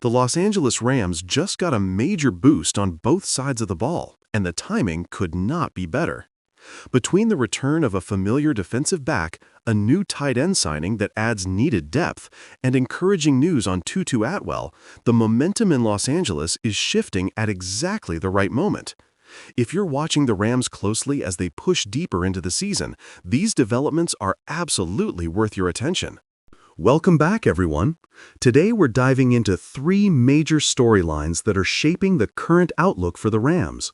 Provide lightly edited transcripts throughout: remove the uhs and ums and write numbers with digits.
The Los Angeles Rams just got a major boost on both sides of the ball, and the timing could not be better. Between the return of a familiar defensive back, a new tight end signing that adds needed depth, and encouraging news on Tutu Atwell, the momentum in Los Angeles is shifting at exactly the right moment. If you're watching the Rams closely as they push deeper into the season, these developments are absolutely worth your attention. Welcome back, everyone. Today we're diving into 3 major storylines that are shaping the current outlook for the Rams.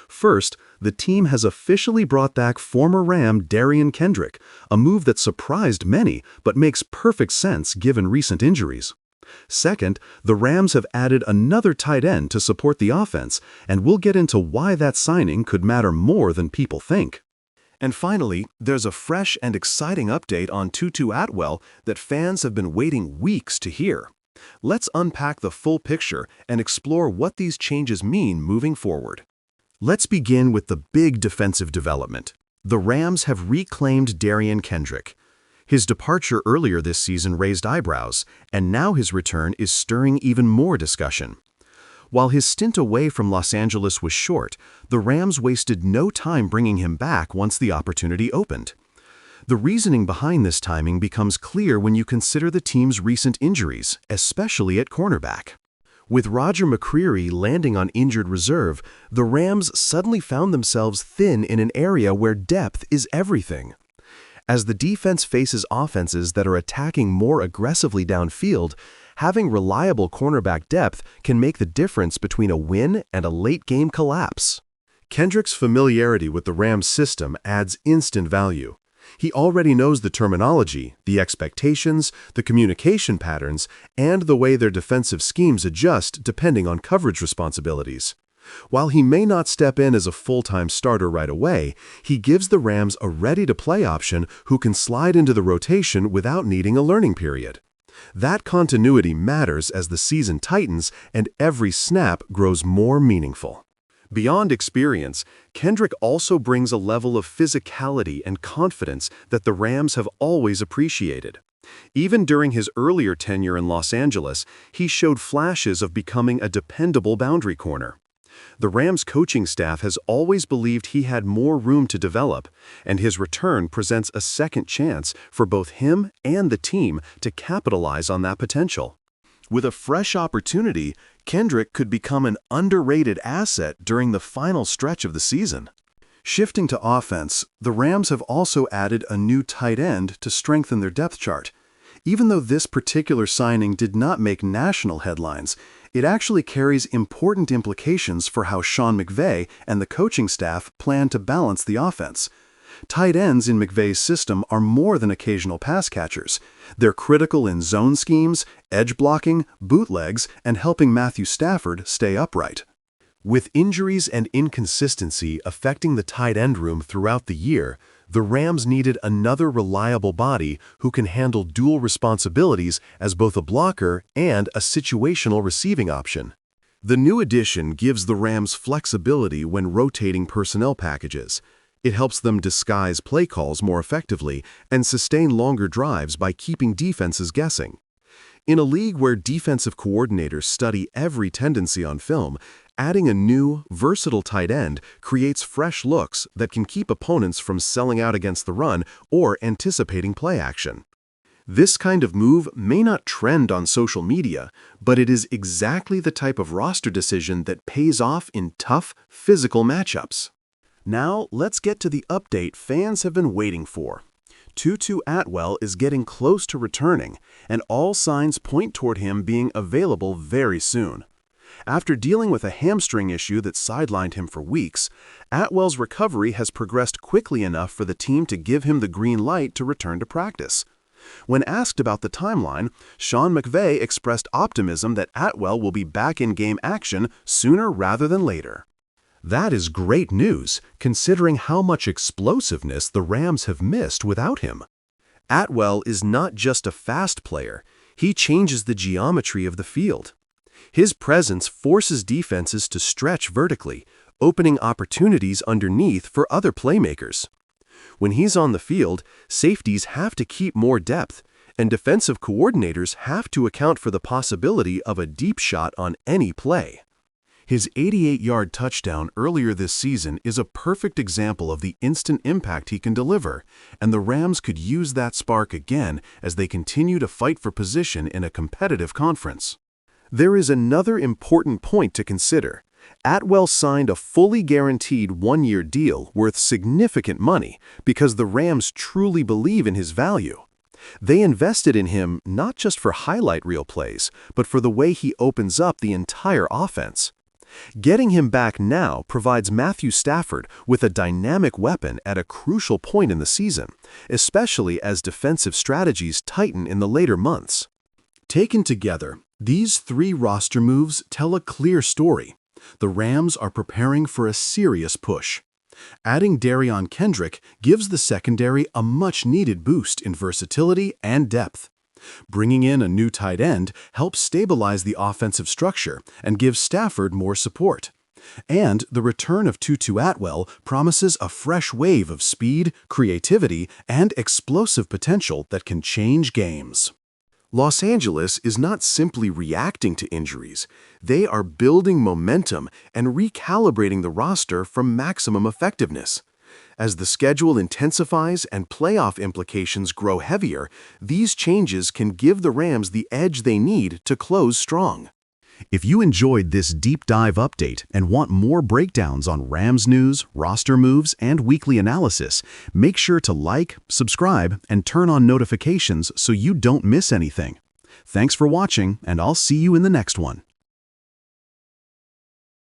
First, the team has officially brought back former Ram Derion Kendrick, a move that surprised many but makes perfect sense given recent injuries. Second, the Rams have added another tight end to support the offense, and we'll get into why that signing could matter more than people think. And finally, there's a fresh and exciting update on Tutu Atwell that fans have been waiting weeks to hear. Let's unpack the full picture and explore what these changes mean moving forward. Let's begin with the big defensive development. The Rams have reclaimed Derion Kendrick. His departure earlier this season raised eyebrows, and now his return is stirring even more discussion. While his stint away from Los Angeles was short, the Rams wasted no time bringing him back once the opportunity opened. The reasoning behind this timing becomes clear when you consider the team's recent injuries, especially at cornerback. With Roger McCreary landing on injured reserve, the Rams suddenly found themselves thin in an area where depth is everything. As the defense faces offenses that are attacking more aggressively downfield, having reliable cornerback depth can make the difference between a win and a late-game collapse. Kendrick's familiarity with the Rams system adds instant value. He already knows the terminology, the expectations, the communication patterns, and the way their defensive schemes adjust depending on coverage responsibilities. While he may not step in as a full-time starter right away, he gives the Rams a ready-to-play option who can slide into the rotation without needing a learning period. That continuity matters as the season tightens and every snap grows more meaningful. Beyond experience, Kendrick also brings a level of physicality and confidence that the Rams have always appreciated. Even during his earlier tenure in Los Angeles, he showed flashes of becoming a dependable boundary corner. The Rams coaching staff has always believed he had more room to develop, and his return presents a second chance for both him and the team to capitalize on that potential. With a fresh opportunity, Kendrick could become an underrated asset during the final stretch of the season. Shifting to offense, the Rams have also added a new tight end to strengthen their depth chart. Even though this particular signing did not make national headlines, it actually carries important implications for how Sean McVay and the coaching staff plan to balance the offense. Tight ends in McVay's system are more than occasional pass catchers. They're critical in zone schemes, edge blocking, bootlegs, and helping Matthew Stafford stay upright. With injuries and inconsistency affecting the tight end room throughout the year, the Rams needed another reliable body who can handle dual responsibilities as both a blocker and a situational receiving option. The new addition gives the Rams flexibility when rotating personnel packages. It helps them disguise play calls more effectively and sustain longer drives by keeping defenses guessing. In a league where defensive coordinators study every tendency on film, adding a new, versatile tight end creates fresh looks that can keep opponents from selling out against the run or anticipating play action. This kind of move may not trend on social media, but it is exactly the type of roster decision that pays off in tough, physical matchups. Now, let's get to the update fans have been waiting for. Tutu Atwell is getting close to returning, and all signs point toward him being available very soon. After dealing with a hamstring issue that sidelined him for weeks, Atwell's recovery has progressed quickly enough for the team to give him the green light to return to practice. When asked about the timeline, Sean McVay expressed optimism that Atwell will be back in game action sooner rather than later. That is great news, considering how much explosiveness the Rams have missed without him. Atwell is not just a fast player, he changes the geometry of the field. His presence forces defenses to stretch vertically, opening opportunities underneath for other playmakers. When he's on the field, safeties have to keep more depth, and defensive coordinators have to account for the possibility of a deep shot on any play. His 88-yard touchdown earlier this season is a perfect example of the instant impact he can deliver, and the Rams could use that spark again as they continue to fight for position in a competitive conference. There is another important point to consider. Atwell signed a fully guaranteed one-year deal worth significant money because the Rams truly believe in his value. They invested in him not just for highlight reel plays, but for the way he opens up the entire offense. Getting him back now provides Matthew Stafford with a dynamic weapon at a crucial point in the season, especially as defensive strategies tighten in the later months. Taken together, these three roster moves tell a clear story. The Rams are preparing for a serious push. Adding Derion Kendrick gives the secondary a much-needed boost in versatility and depth. Bringing in a new tight end helps stabilize the offensive structure and gives Stafford more support. And the return of Tutu Atwell promises a fresh wave of speed, creativity, and explosive potential that can change games. Los Angeles is not simply reacting to injuries. They are building momentum and recalibrating the roster for maximum effectiveness. As the schedule intensifies and playoff implications grow heavier, these changes can give the Rams the edge they need to close strong. If you enjoyed this deep dive update and want more breakdowns on Rams news, roster moves, and weekly analysis, make sure to like, subscribe, and turn on notifications so you don't miss anything. Thanks for watching, and I'll see you in the next one.